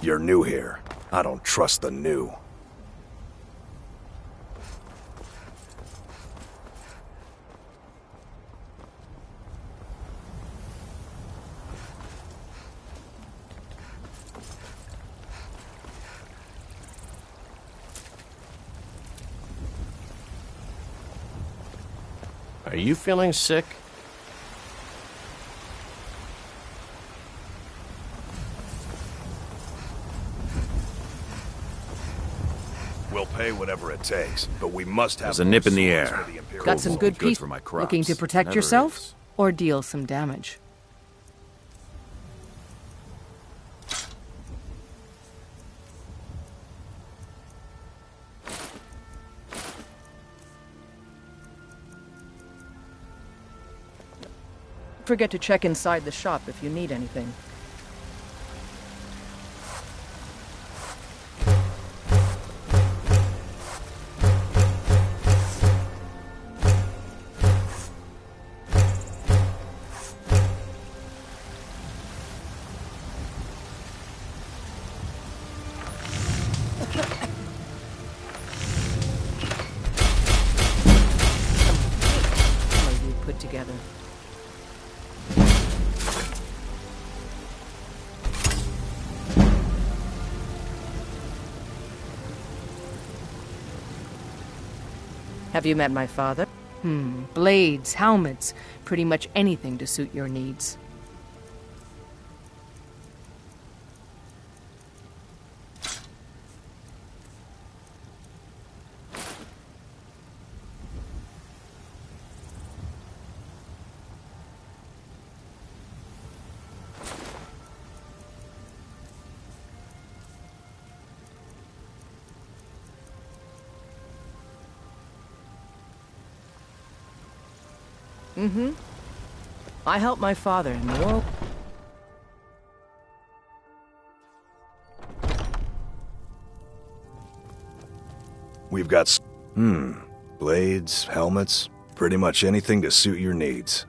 You're new here. I don't trust the new. Are you feeling sick? We'll pay whatever it takes, but we must have... There's a nip in the air. Got some good Good peace. for my crops. Looking to protect Never yourself is. or deal some damage? Forget to check inside the shop if you need anything. What you put together. Have you met my father? Blades, helmets, pretty much anything to suit your needs. I helped my father in the war. We've got... blades, helmets, pretty much anything to suit your needs.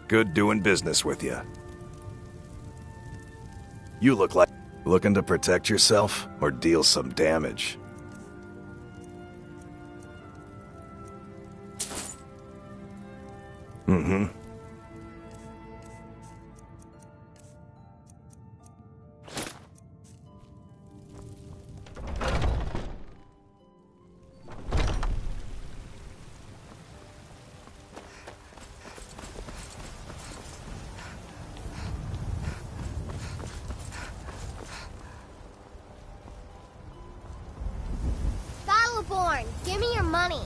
Good doing business with you. You look like... Looking to protect yourself or deal some damage? Give me your money.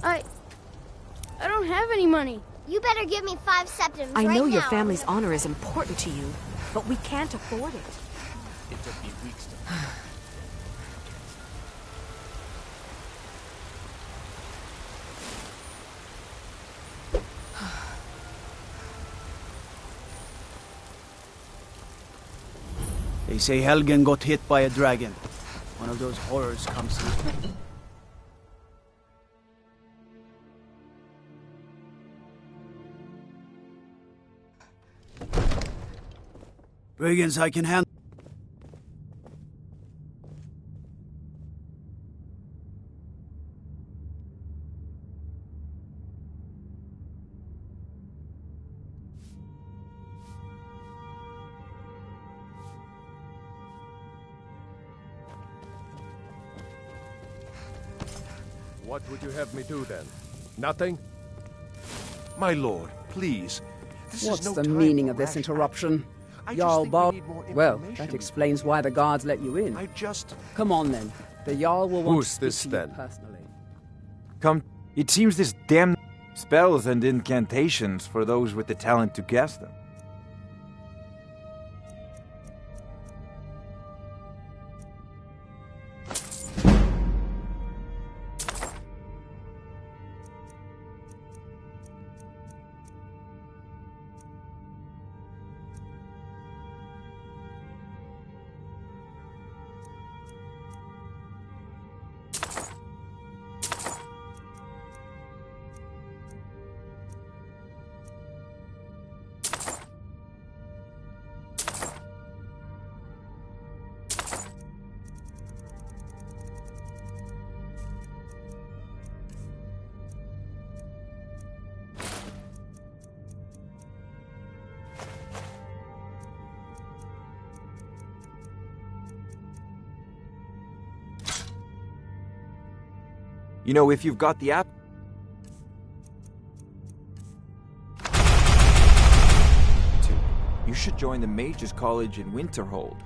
I don't have any money. You better give me 5 septims I right know your now. family's honor is important to you, but we can't afford it. It took me weeks to... They say Helgen got hit by a dragon. One of those horrors comes through. Brigands, I can handle. What would you have me do then? Nothing? My lord, please. What's the meaning of this interruption? Jarl Bal... Well, that explains why the guards let you in. Come on, then. The Jarl will want Who's to this, speak to you then? personally. Come, it seems this damn spells and incantations for those with the talent to cast them. You know, if you've got the app... You should join the Mages College in Winterhold.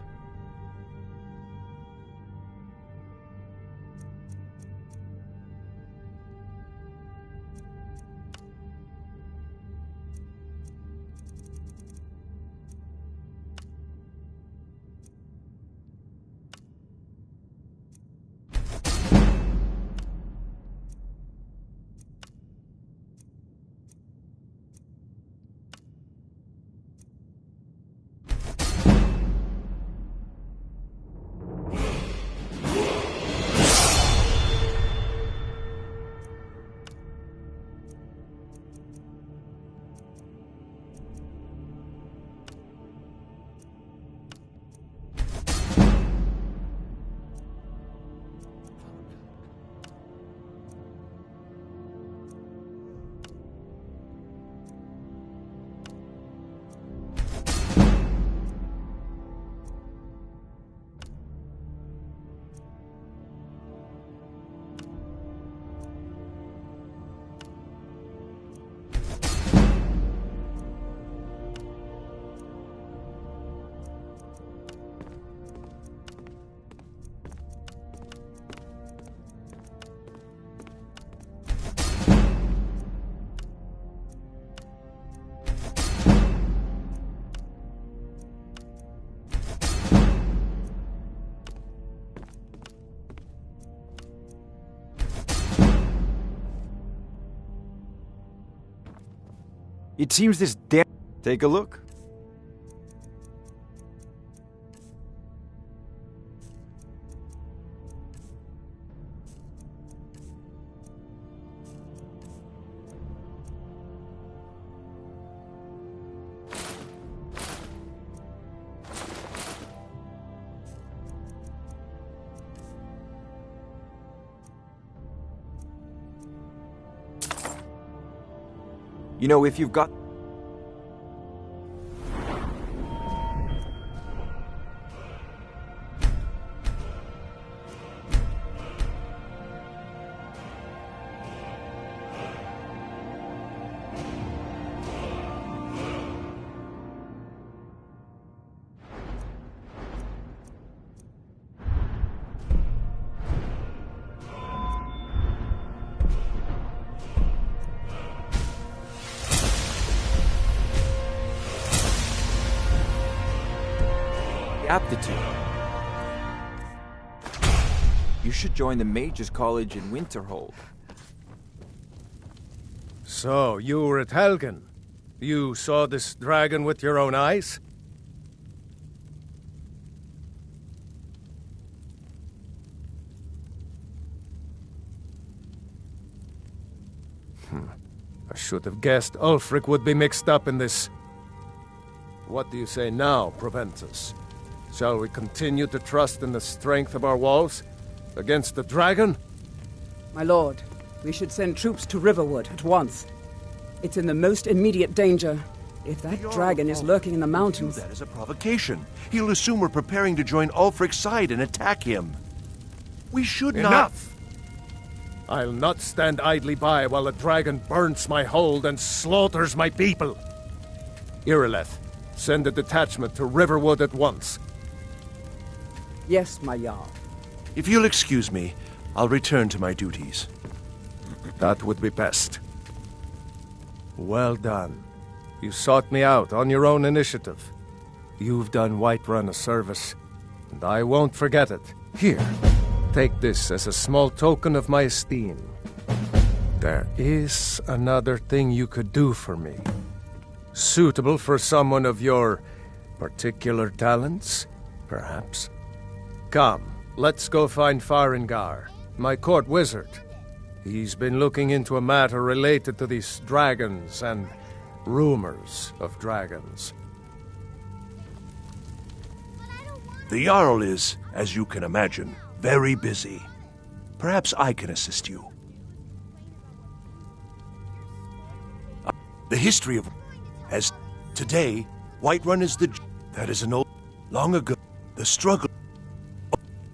It seems this damn... Take a look. You know, if you've got... aptitude. You should join the Mages College in Winterhold. So, you were at Helgen. You saw this dragon with your own eyes? I should have guessed Ulfric would be mixed up in this. What do you say now, Proventus? Shall we continue to trust in the strength of our walls against the dragon? My lord, we should send troops to Riverwood at once. It's in the most immediate danger. If that dragon is lurking in the mountains... That is a provocation. He'll assume we're preparing to join Ulfric's side and attack him. We should not... Enough! I'll not stand idly by while the dragon burns my hold and slaughters my people. Irileth, send a detachment to Riverwood at once. Yes, my Jarl. If you'll excuse me, I'll return to my duties. That would be best. Well done. You sought me out on your own initiative. You've done Whiterun a service, and I won't forget it. Here, take this as a small token of my esteem. There is another thing you could do for me. Suitable for someone of your particular talents, perhaps. Come, let's go find Farengar, my court wizard. He's been looking into a matter related to these dragons and rumors of dragons. The Jarl is, as you can imagine, very busy. Perhaps I can assist you. The history of... As today, Whiterun is the... That is an old... Long ago, the struggle...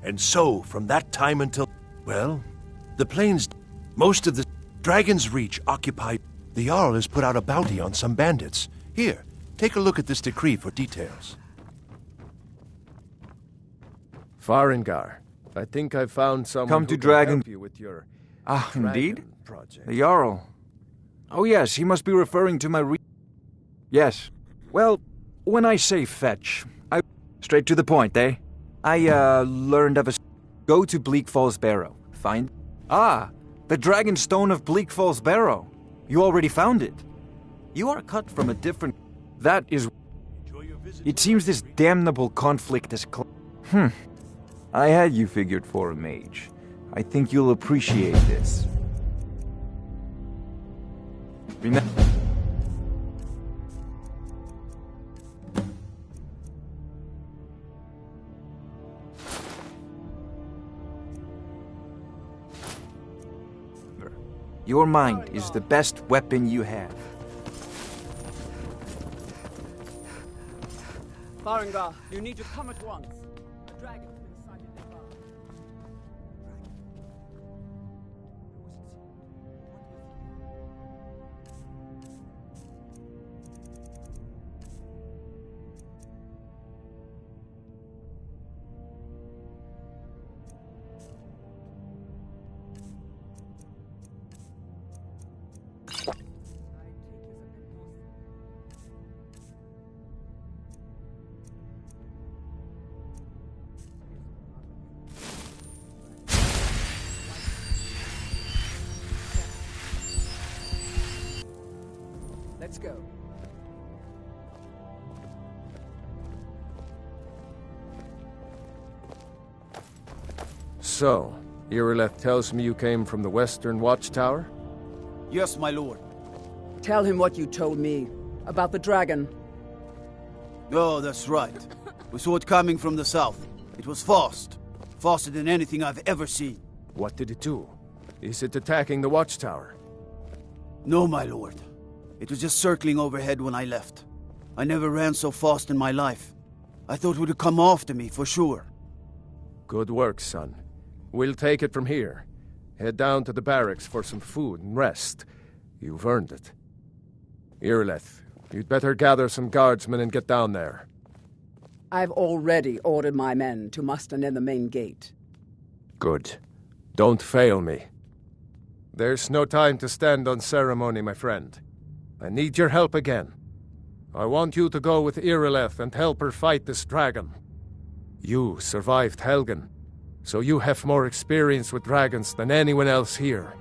And so, from that time until... Well, the plains... Most of the Dragon's Reach occupied. The Jarl has put out a bounty on some bandits. Here, take a look at this decree for details. Farengar, I think I've found someone Come who to can Dragon. help you with your Indeed? Dragon project. The Jarl. Oh yes, he must be referring to my Yes. Well, when I say fetch, I... Straight to the point, eh? I, learned of a... Go to Bleak Falls Barrow. Find... The Dragon Stone of Bleak Falls Barrow. You already found it. You are cut from a different... That is... It seems this damnable conflict is... I had you figured for a mage. I think you'll appreciate this. Remember... Your mind is the best weapon you have. Farengar, you need to come at once. The dragon has been sighted nearby. Let's go. So, Irileth tells me you came from the Western Watchtower? Yes, my lord. Tell him what you told me about the dragon. Oh, that's right. We saw it coming from the south. It was fast. Faster than anything I've ever seen. What did it do? Is it attacking the Watchtower? No, my lord. It was just circling overhead when I left. I never ran so fast in my life. I thought it would come after me, for sure. Good work, son. We'll take it from here. Head down to the barracks for some food and rest. You've earned it. Irileth, you'd better gather some guardsmen and get down there. I've already ordered my men to muster near the main gate. Good. Don't fail me. There's no time to stand on ceremony, my friend. I need your help again. I want you to go with Irileth and help her fight this dragon. You survived Helgen, so you have more experience with dragons than anyone else here.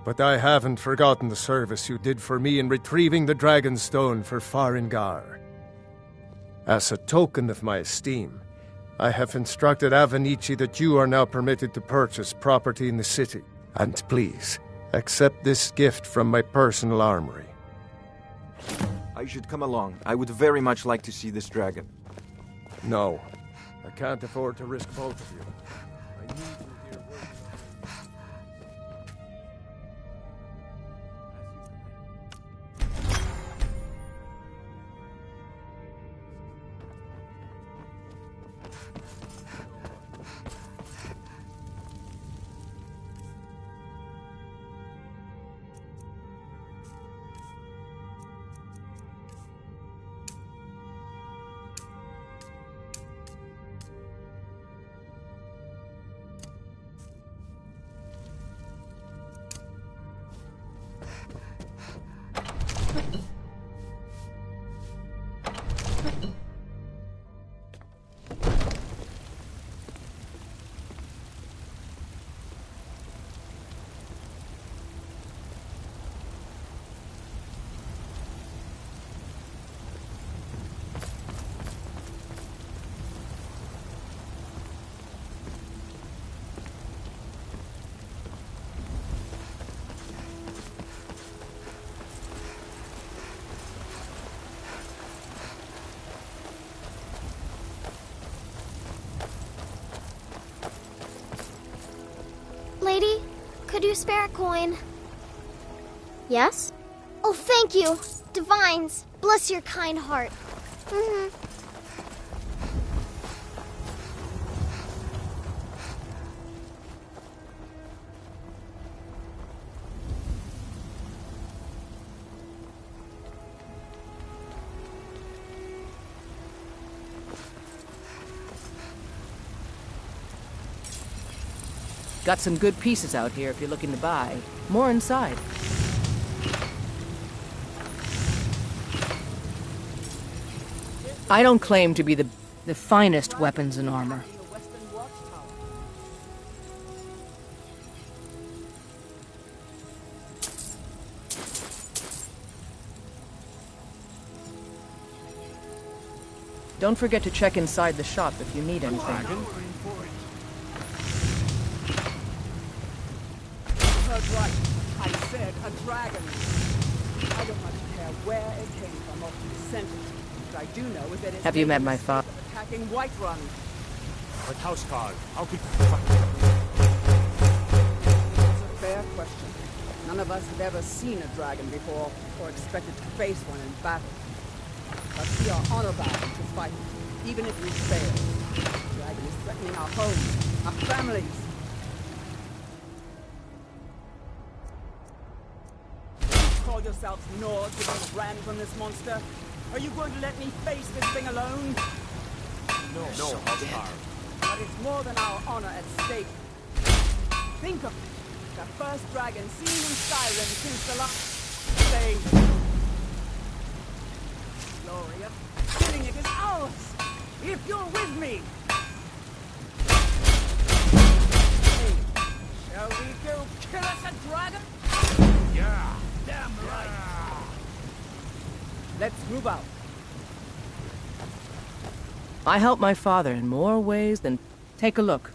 But I haven't forgotten the service you did for me in retrieving the Dragon Stone for Farengar. As a token of my esteem, I have instructed Avenici that you are now permitted to purchase property in the city. And please, accept this gift from my personal armory. I should come along. I would very much like to see this dragon. No, I can't afford to risk both of you. I need to hear words. Lady, could you spare a coin? Yes? Oh, thank you. Divines, bless your kind heart. Got some good pieces out here if you're looking to buy. More inside. I don't claim to be the finest weapons and armor. Don't forget to check inside the shop if you need anything. Heard right. I said a dragon. I don't much care where it came from or who sent it. What I do know is that it's Have you met my father? Attacking Whiterun. But Housecarl, how could... It's a fair question. None of us have ever seen a dragon before, or expected to face one in battle. But we are honor-bound to fight, even if we fail. The dragon is threatening our homes, our families. Call yourselves Nords because ran from this monster? Are you going to let me face this thing alone? No, Housecarl. But it's more than our honor at stake. Think of it. The first dragon seen in Skyrim since the last... Say... Glory of killing it is ours! If you're with me! Hey, shall we go kill us a dragon? Yeah, damn right. Let's move out. I helped my father in more ways than... Take a look.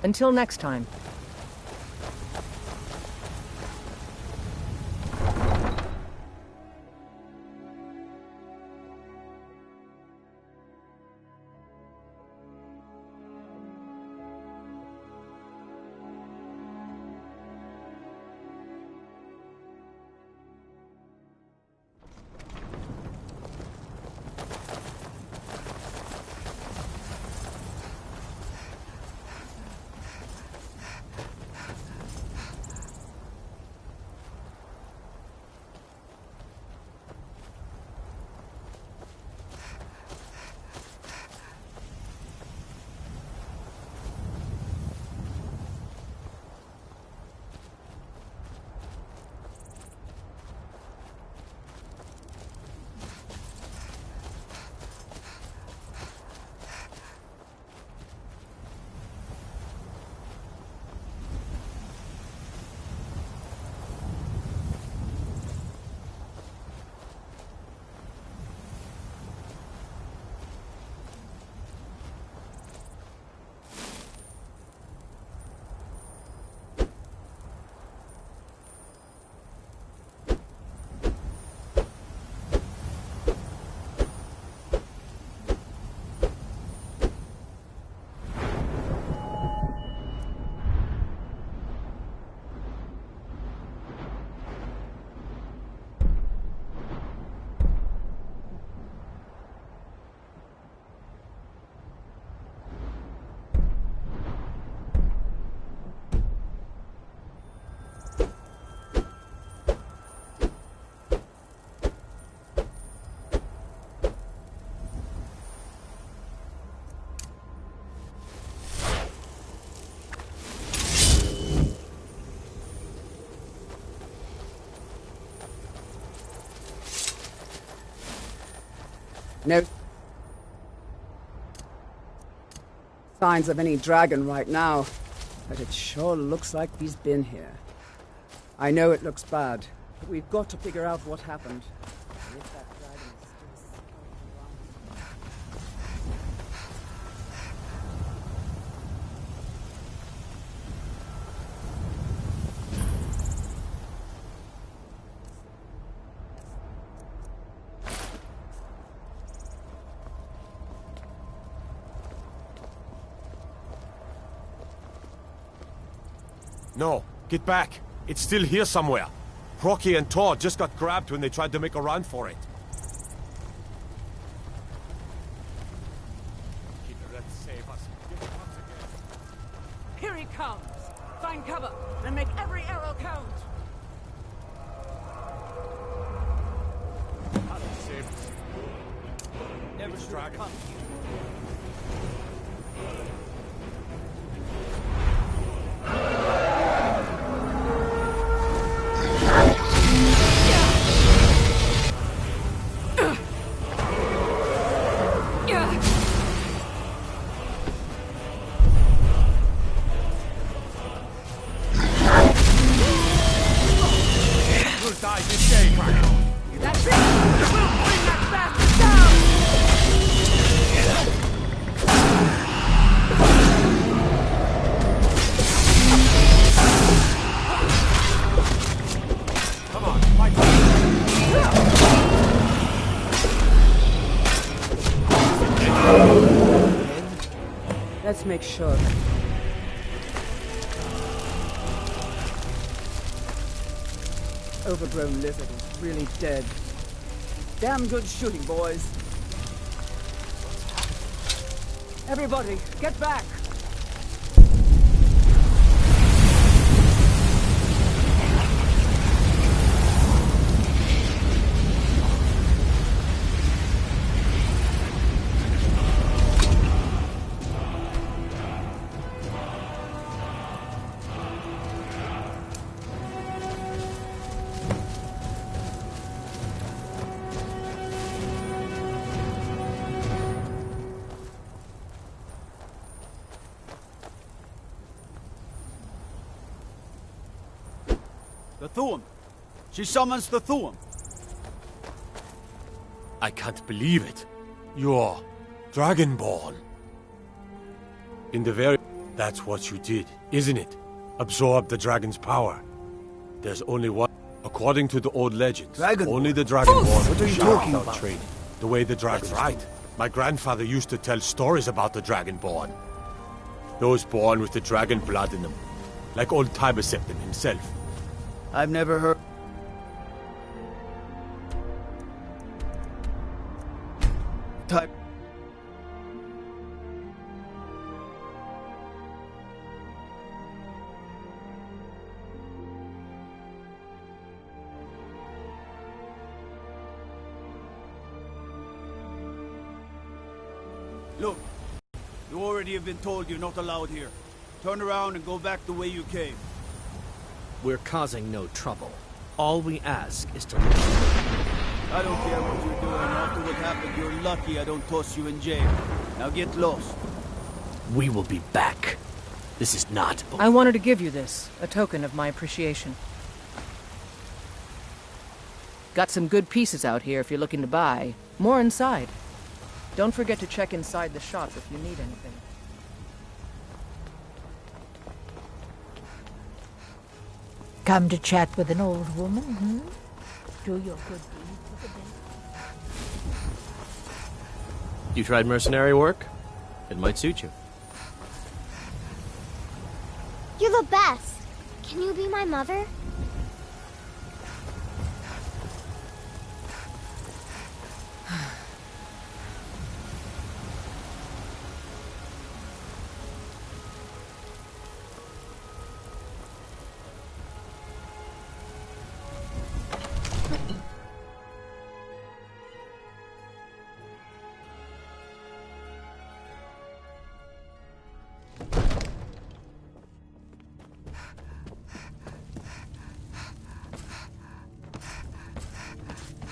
Until next time. No signs of any dragon right now, but it sure looks like he's been here. I know it looks bad, but we've got to figure out what happened. And if that dragon is still No, get back. It's still here somewhere. Rocky and Todd just got grabbed when they tried to make a run for it. Save us. Here he comes! Find cover, then make every arrow count! Save us. Never should have come here. Who'll die this day, Dragon? That's it! We'll bring that bastard down! Come on, fight. Let's make sure. Overgrown lizard is really dead. Damn good shooting, boys. Everybody, get back! The Thuum. She summons the Thuum. I can't believe it. You're Dragonborn. In the very... That's what you did, isn't it? Absorb the dragon's power. There's only one... According to the old legends, Dragonborn? only the Dragonborn... What are you talking about? Training, the way the dragons right. My grandfather used to tell stories about the Dragonborn. Those born with the dragon blood in them. Like old Tiber Septim himself. I've never heard... Type... Look, you already have been told you're not allowed here. Turn around and go back the way you came. We're causing no trouble. All we ask is to... I don't care what you're doing. After what happened, you're lucky I don't toss you in jail. Now get lost. We will be back. This is not... I wanted to give you this, a token of my appreciation. Got some good pieces out here if you're looking to buy. More inside. Don't forget to check inside the shop if you need anything. Come to chat with an old woman, hmm? Do your good deed for the day. You tried mercenary work? It might suit you. You're the best. Can you be my mother?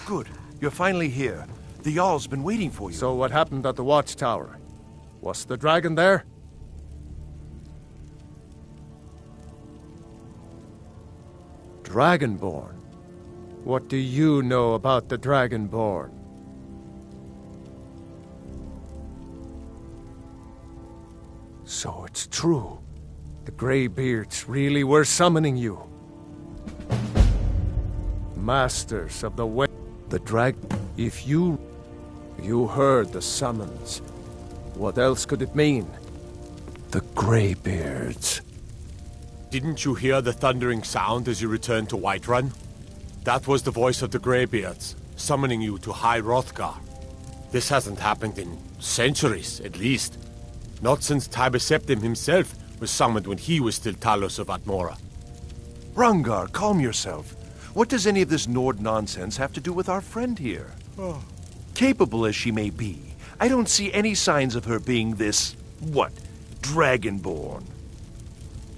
Good. You're finally here. The Jarl's been waiting for you. So what happened at the watchtower? Was the dragon there? Dragonborn? What do you know about the Dragonborn? So it's true. The Greybeards really were summoning you. Masters of the way. The If you heard the summons, what else could it mean? The Greybeards. Didn't you hear the thundering sound as you returned to Whiterun? That was the voice of the Greybeards, summoning you to High Hrothgar. This hasn't happened in centuries, at least. Not since Tiber Septim himself was summoned when he was still Talos of Atmora. Rangar, calm yourself. What does any of this Nord nonsense have to do with our friend here? Capable as she may be, I don't see any signs of her being this, Dragonborn.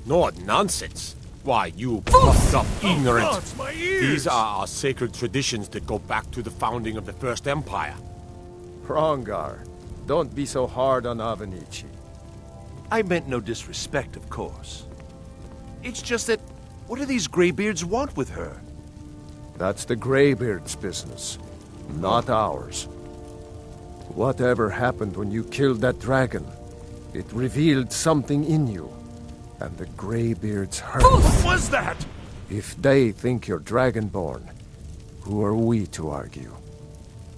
Nord nonsense? Why, you puffed up ignorant. These are our sacred traditions that go back to the founding of the First Empire. Hrongar, don't be so hard on Avenici. I meant no disrespect, of course. It's just that, what do these Greybeards want with her? That's the Greybeards' business, not ours. Whatever happened when you killed that dragon, it revealed something in you, and the Greybeards heard. What was that? If they think you're Dragonborn, who are we to argue?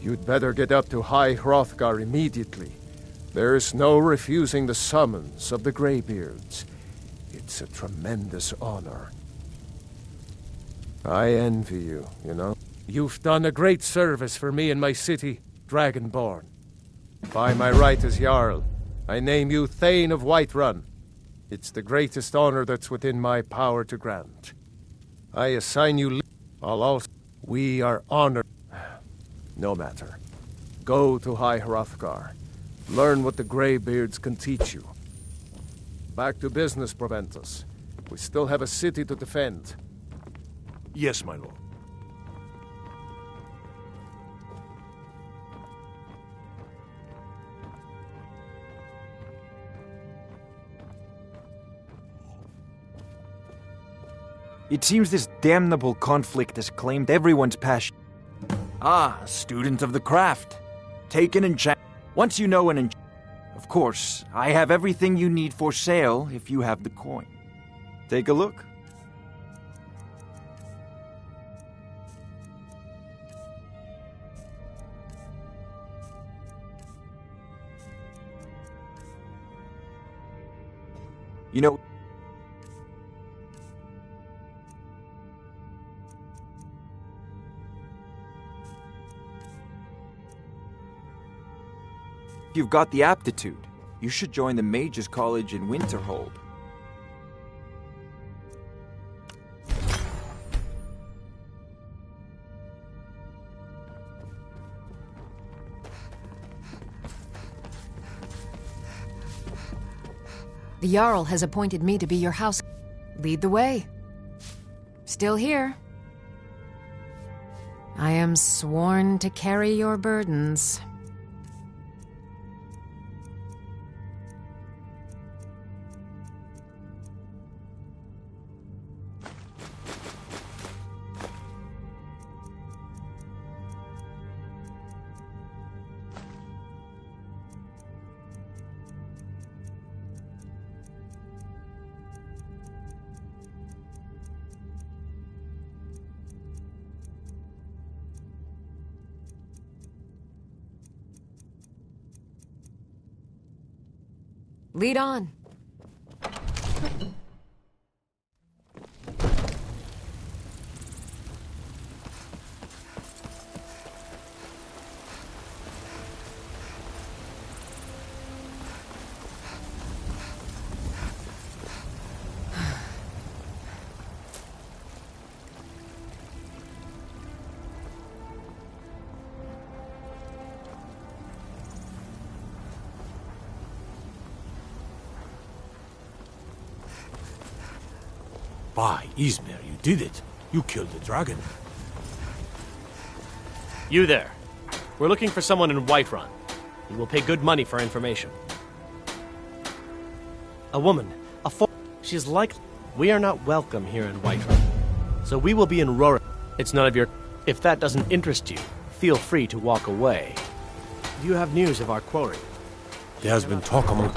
You'd better get up to High Hrothgar immediately. There's no refusing the summons of the Greybeards. It's a tremendous honor. I envy you, you know. You've done a great service for me and my city, Dragonborn. By my right as Jarl, I name you Thane of Whiterun. It's the greatest honor that's within my power to grant. I assign you... I'll also... We are honored... No matter. Go to High Hrothgar. Learn what the Greybeards can teach you. Back to business, Proventus. We still have a city to defend. Yes, my lord. It seems this damnable conflict has claimed everyone's passion. Ah, student of the craft. Take an enchant. Once you know an enchant... Of course, I have everything you need for sale if you have the coin. Take a look. You know... If you've got the aptitude, you should join the Mages College in Winterhold. The Jarl has appointed me to be your house. Lead the way. Still here. I am sworn to carry your burdens. Lead on. By Izmir, you did it. You killed the dragon. You there. We're looking for someone in Whiterun. You will pay good money for information. A woman. She's like... We are not welcome here in Whiterun. So we will be in Rora. It's none of your... If that doesn't interest you, feel free to walk away. Do you have news of our quarry? There has been talk among...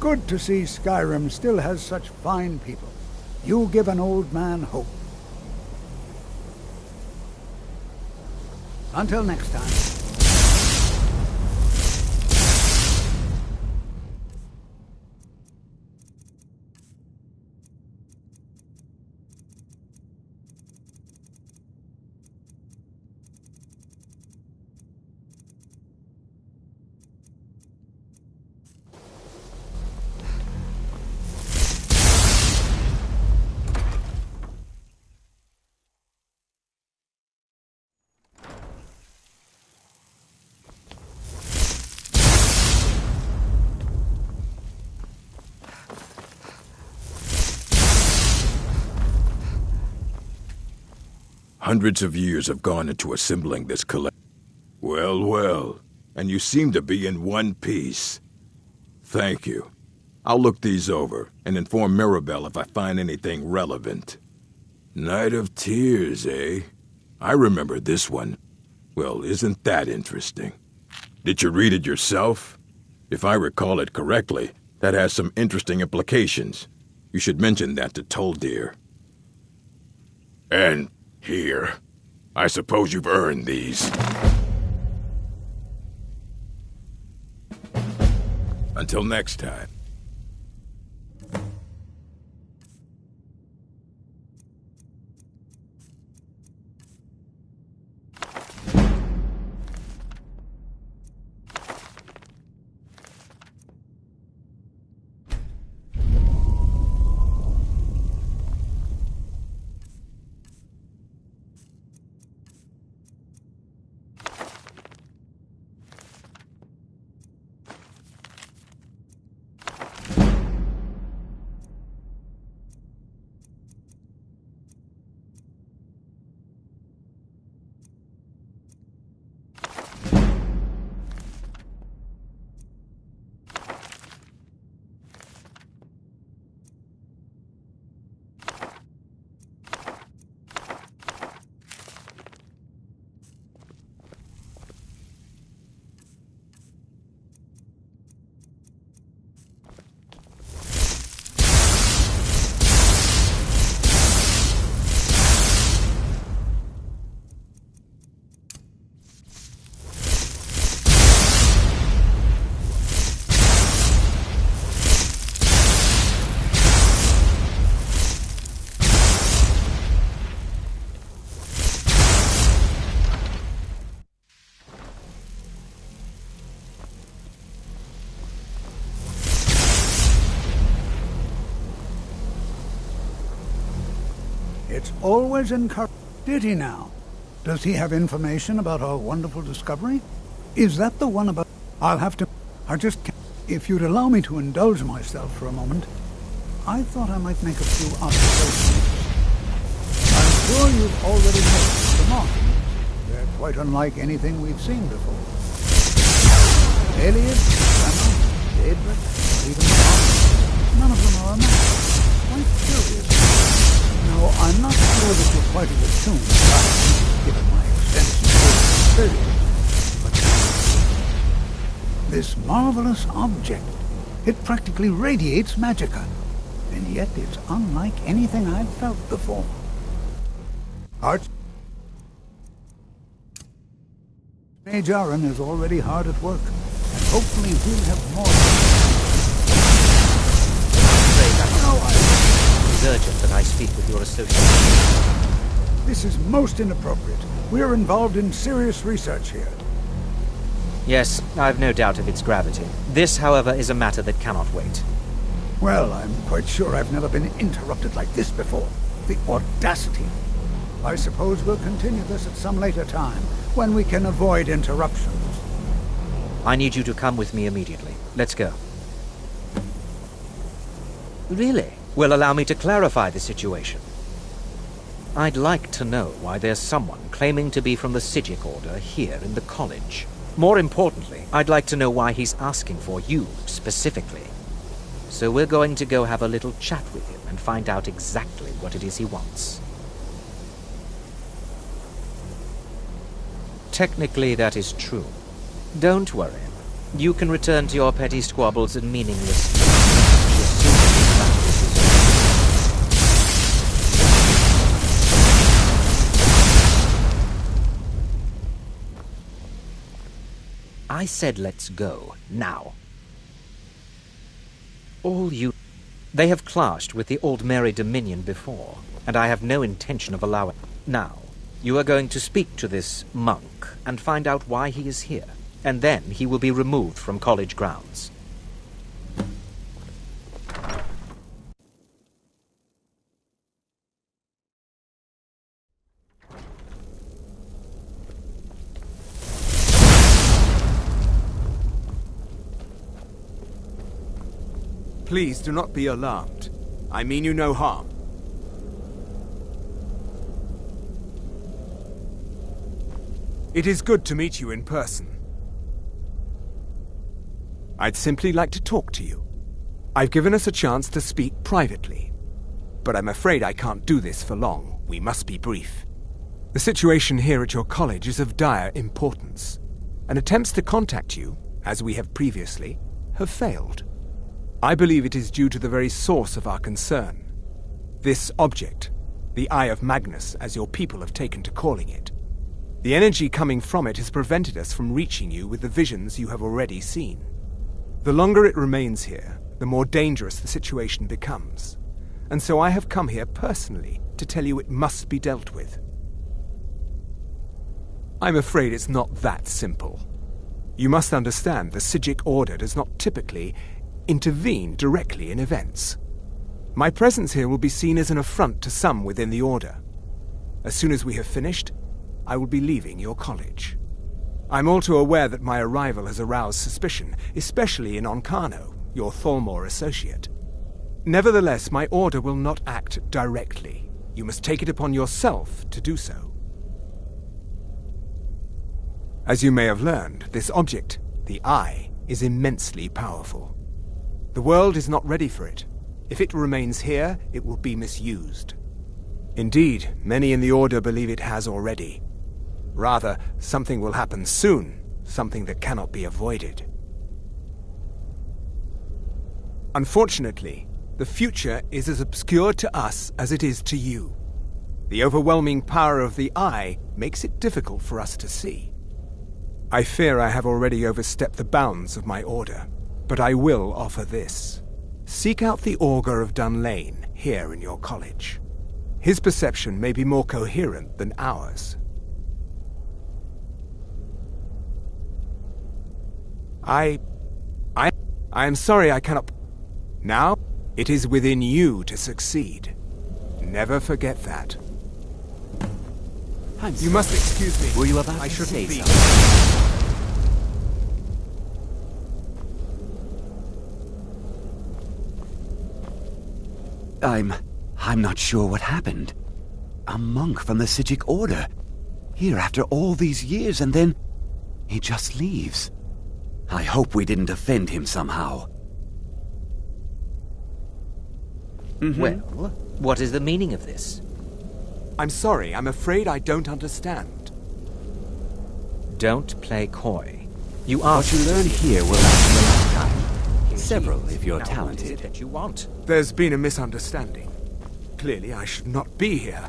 good to see Skyrim still has such fine people. You give an old man hope. Until next time. Hundreds of years have gone into assembling this collection. Well, well, and you seem to be in one piece. Thank you. I'll look these over and inform Mirabelle if I find anything relevant. Night of Tears, eh? I remember this one. Well, isn't that interesting? Did you read it yourself? If I recall it correctly, that has some interesting implications. You should mention that to Toldir. And here. I suppose you've earned these. Until next time. It's always encouraged. Did he now? Does he have information about our wonderful discovery? Is that the one about... I'll have to... I just can't... If you'd allow me to indulge myself for a moment, I thought I might make a few observations. I'm sure you've already noticed the markings. They're quite unlike anything we've seen before. Alias, Grammar, Daedric, or even Mark. None of them are a match. Quite curious. No, I'm not sure that you're quite as attuned as I am, given my extensive experience. But this marvelous object, it practically radiates magicka, and yet it's unlike anything I've felt before. Mage Aaron is already hard at work, and hopefully we'll have more. It is urgent that I speak with your associate. This is most inappropriate. We're involved in serious research here. Yes, I've no doubt of its gravity. This, however, is a matter that cannot wait. Well, I'm quite sure I've never been interrupted like this before. The audacity. I suppose we'll continue this at some later time, when we can avoid interruptions. I need you to come with me immediately. Let's go. Really? Well, allow me to clarify the situation. I'd like to know why there's someone claiming to be from the Psijic Order here in the college. More importantly, I'd like to know why he's asking for you, specifically. So we're going to go have a little chat with him and find out exactly what it is he wants. Technically, that is true. Don't worry. You can return to your petty squabbles and meaningless... I said let's go, now. All you... They have clashed with the Old Mary Dominion before, and I have no intention of allowing... Now, you are going to speak to this monk and find out why he is here, and then he will be removed from college grounds. Please do not be alarmed. I mean you no harm. It is good to meet you in person. I'd simply like to talk to you. I've given us a chance to speak privately, but I'm afraid I can't do this for long. We must be brief. The situation here at your college is of dire importance, and attempts to contact you, as we have previously, have failed. I believe it is due to the very source of our concern. This object, the Eye of Magnus, as your people have taken to calling it. The energy coming from it has prevented us from reaching you with the visions you have already seen. The longer it remains here, the more dangerous the situation becomes. And so I have come here personally to tell you it must be dealt with. I'm afraid it's not that simple. You must understand the Psijic Order does not typically intervene directly in events. My presence here will be seen as an affront to some within the Order. As soon as we have finished, I will be leaving your college. I'm all too aware that my arrival has aroused suspicion, especially in Onkano, your Thalmor associate. Nevertheless, my Order will not act directly. You must take it upon yourself to do so. As you may have learned, this object, the Eye, is immensely powerful. The world is not ready for it. If it remains here, it will be misused. Indeed, many in the Order believe it has already. Rather, something will happen soon, something that cannot be avoided. Unfortunately, the future is as obscure to us as it is to you. The overwhelming power of the Eye makes it difficult for us to see. I fear I have already overstepped the bounds of my Order, but I will offer this. Seek out the Augur of Dunlane here in your college. His perception may be more coherent than ours. I am sorry I cannot... Now, it is within you to succeed. Never forget that. You must excuse me. Were you about I to shouldn't say be. something? I'm not sure what happened. A monk from the Psijic Order. Here after all these years, and then he just leaves. I hope we didn't offend him somehow. Well, what is the meaning of this? I'm sorry, I'm afraid I don't understand. Don't play coy. You What asked... you learn here will last you a lifetime. Several, if you're Now, talented. what is it that you want? There's been a misunderstanding. Clearly, I should not be here.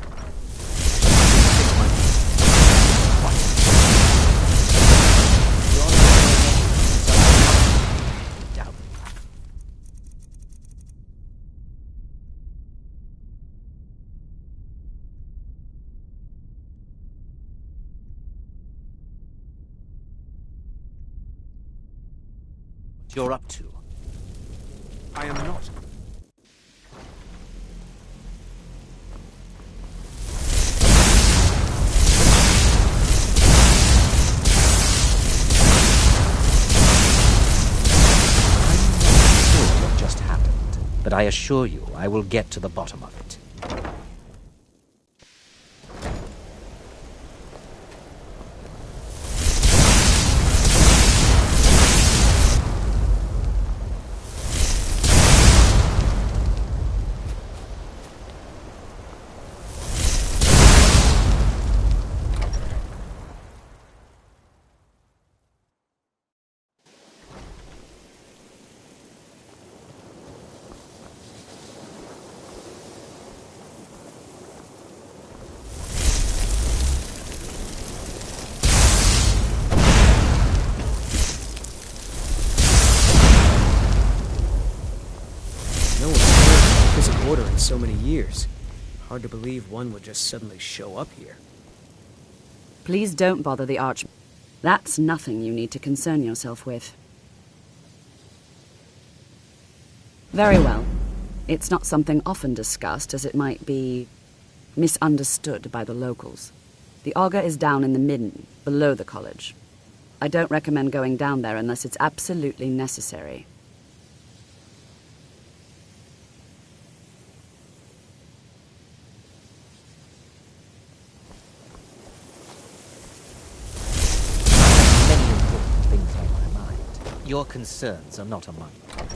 You're up to. I am not. What just happened, but I assure you I will get to the bottom of it. so many years. Hard to believe one would just suddenly show up here. Please don't bother the Arch. That's nothing you need to concern yourself with. Very well. It's not something often discussed, as it might be misunderstood by the locals. The Augur is down in the midden, below the college. I don't recommend going down there unless it's absolutely necessary. Many important things on my mind. Your concerns are not among them.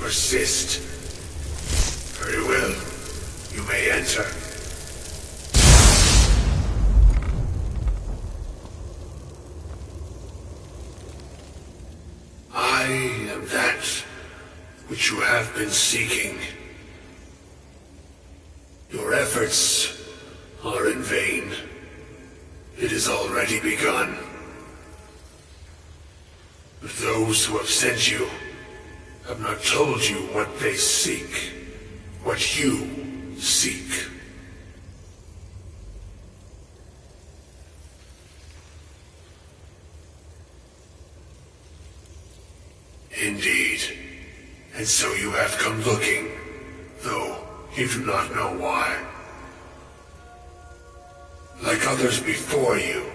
persist. Very well. You may enter. I am that which you have been seeking. Your efforts are in vain. It has already begun. But those who have sent you have not told you what they seek, what you seek. Indeed. And so you have come looking, though you do not know why. Like others before you,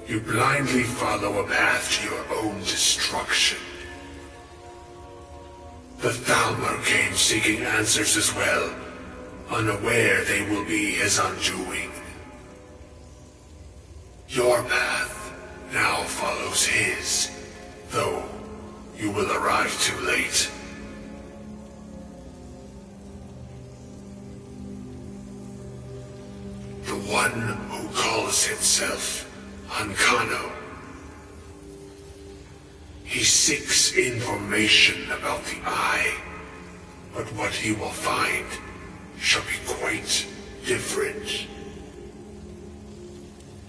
you blindly follow a path to your own destruction. The Thalmor came seeking answers as well, unaware they will be his undoing. Your path now follows his, though you will arrive too late. The one who calls himself Ankano. He seeks information about the Eye, but what he will find shall be quite different.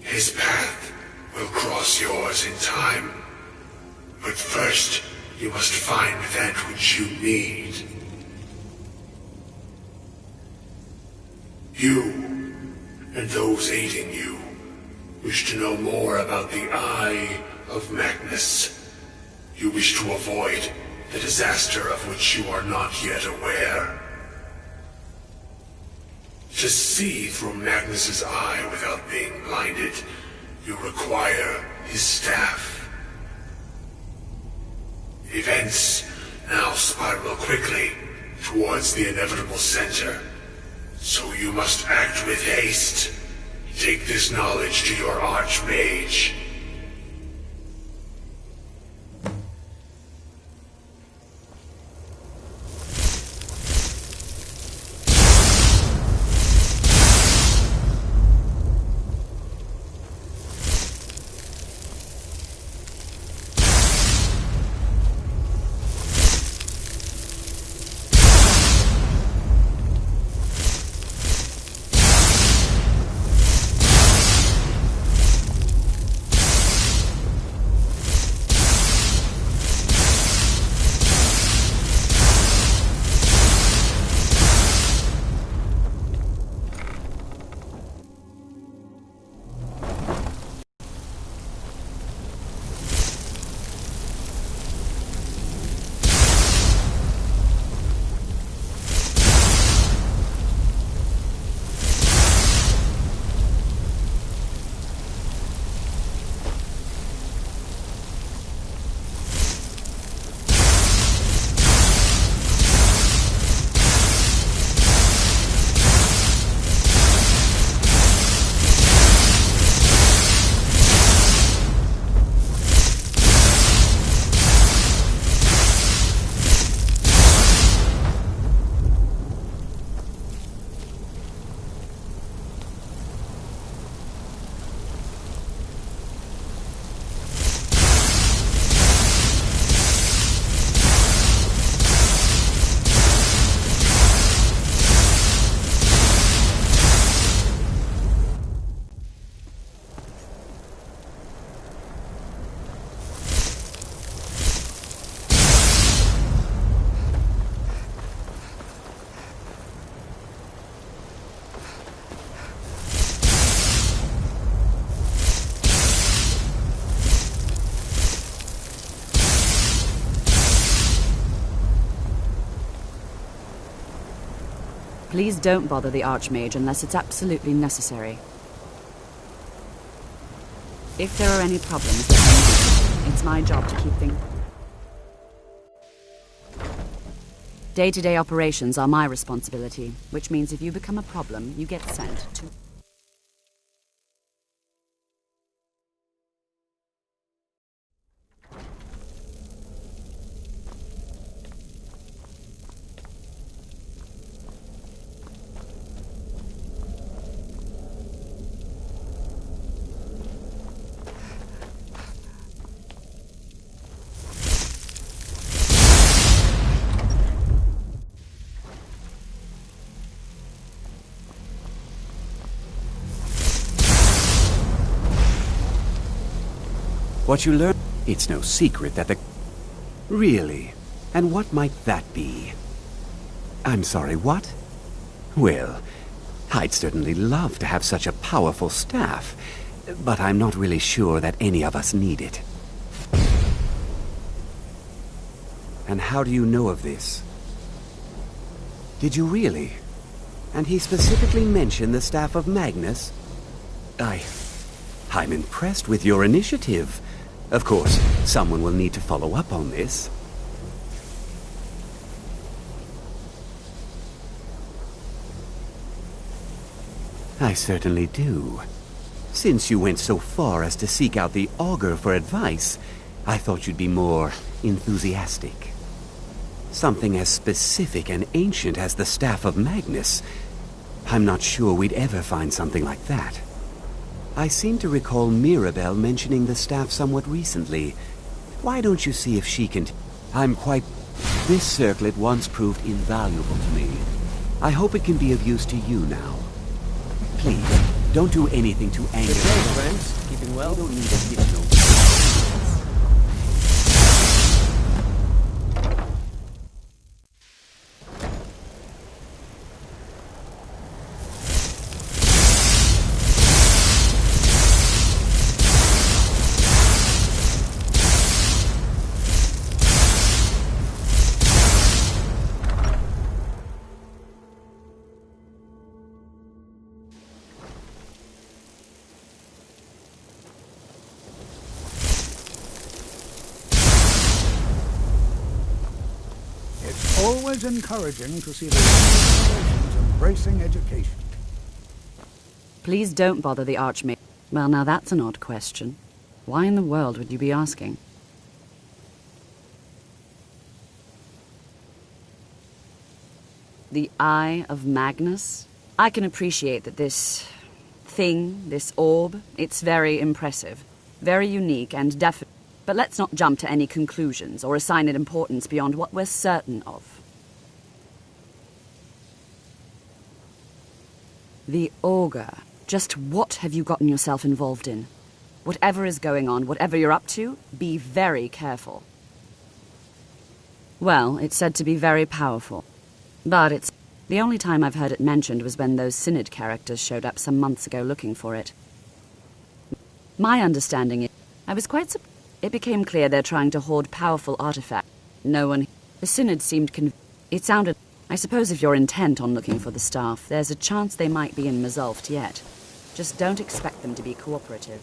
His path will cross yours in time, but first you must find that which you need. You and those aiding you wish to know more about the Eye of Magnus. You wish to avoid the disaster of which you are not yet aware. To see through Magnus's eye without being blinded, you require his staff. Events now spiral quickly towards the inevitable center, so you must act with haste. Take this knowledge to your Archmage. Please don't bother the Archmage unless it's absolutely necessary. If there are any problems, let me know. It's my job to keep things... Day-to-day operations are my responsibility, which means if you become a problem, you get sent to... What you learn, it's no secret that the... Really? And what might that be? I'm sorry, what? Well, I'd certainly love to have such a powerful staff, but I'm not really sure that any of us need it. And how do you know of this? Did you really? And he specifically mentioned the staff of Magnus? I'm impressed with your initiative. Of course, someone will need to follow up on this. I certainly do. Since you went so far as to seek out the Augur for advice, I thought you'd be more enthusiastic. Something as specific and ancient as the Staff of Magnus. I'm not sure we'd ever find something like that. I seem to recall Mirabelle mentioning the staff somewhat recently. Why don't you see if she can... This circlet once proved invaluable to me. I hope it can be of use to you now. Please, don't do anything to anger Good day, friends. Keeping well? I don't need additional... Always encouraging to see the generations embracing education. Please don't bother the Archmage. Well, now that's an odd question. Why in the world would you be asking? The Eye of Magnus? I can appreciate that this thing, this orb, it's very impressive, very unique and definite. But let's not jump to any conclusions or assign it importance beyond what we're certain of. The Augur. Just what have you gotten yourself involved in? Whatever is going on, whatever you're up to, be very careful. Well, it's said to be very powerful. But it's... The only time I've heard it mentioned was when those Synod characters showed up some months ago looking for it. My understanding is... I was quite surprised. It became clear they're trying to hoard powerful artifacts. No one... The Synod seemed It sounded... I suppose if you're intent on looking for the staff, there's a chance they might be in Mazulft yet. Just don't expect them to be cooperative.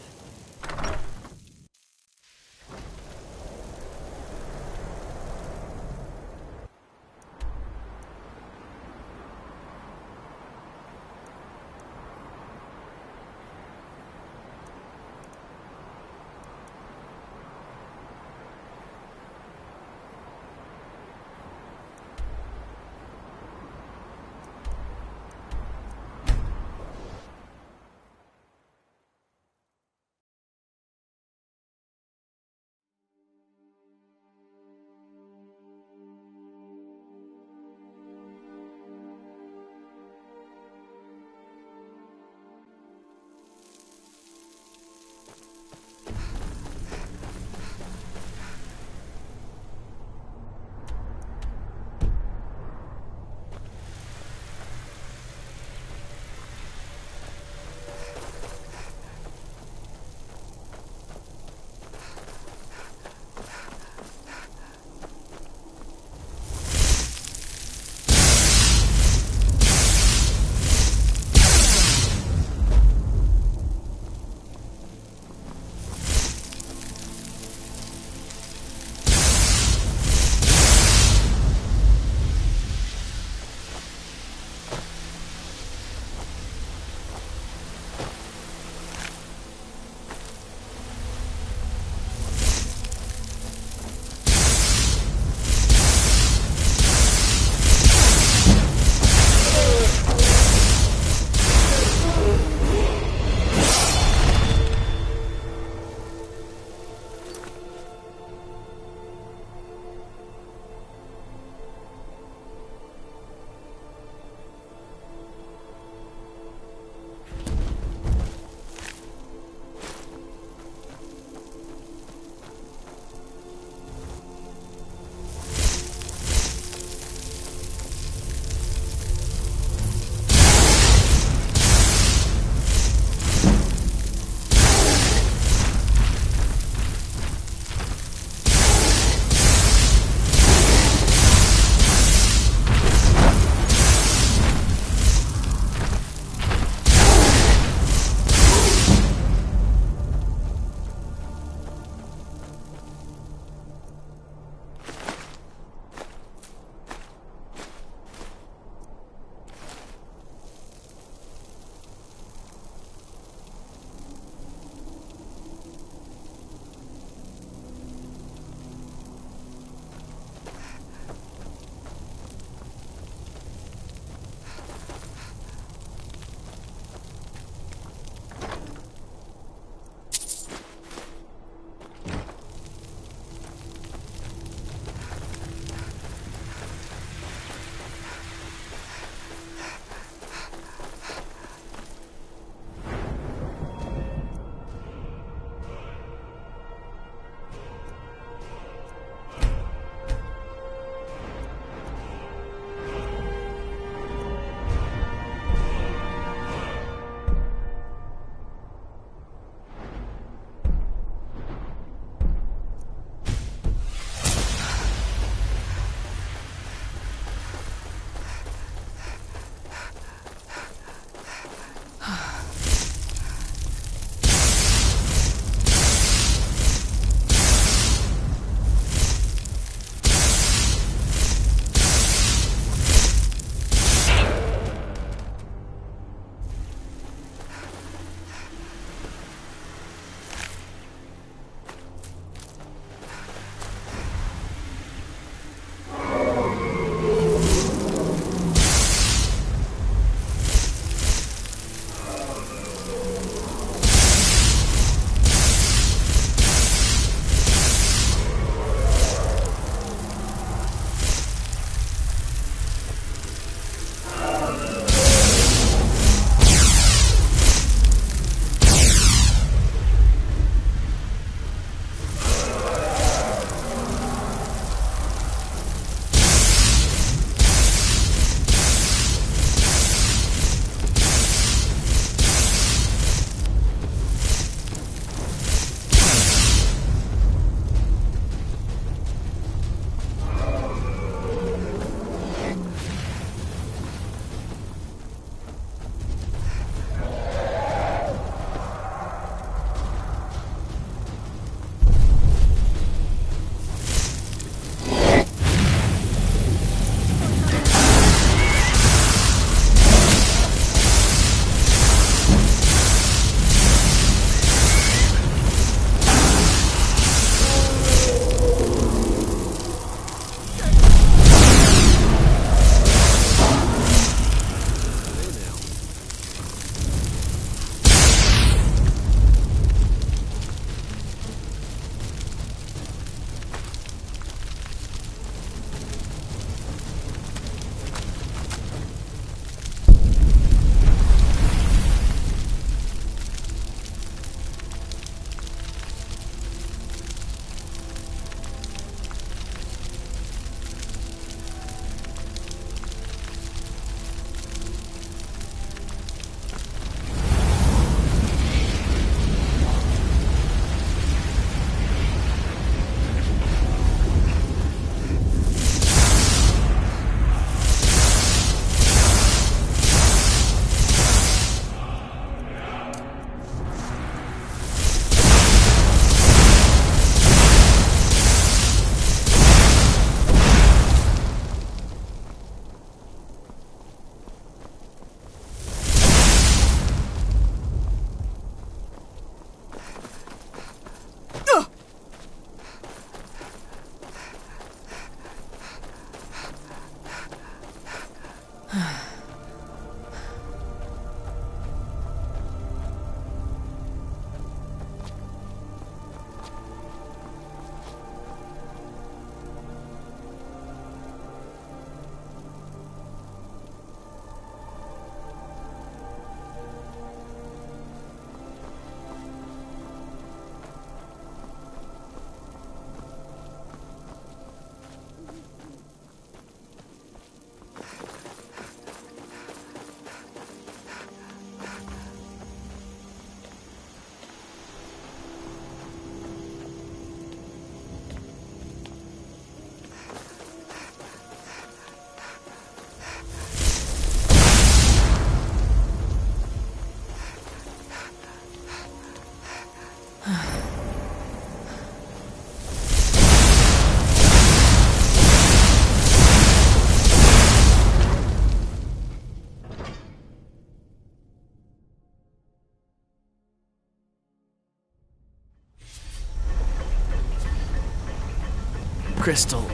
crystal.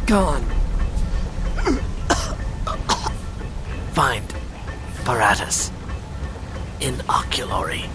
Gone. Find Paratus. Inoculary.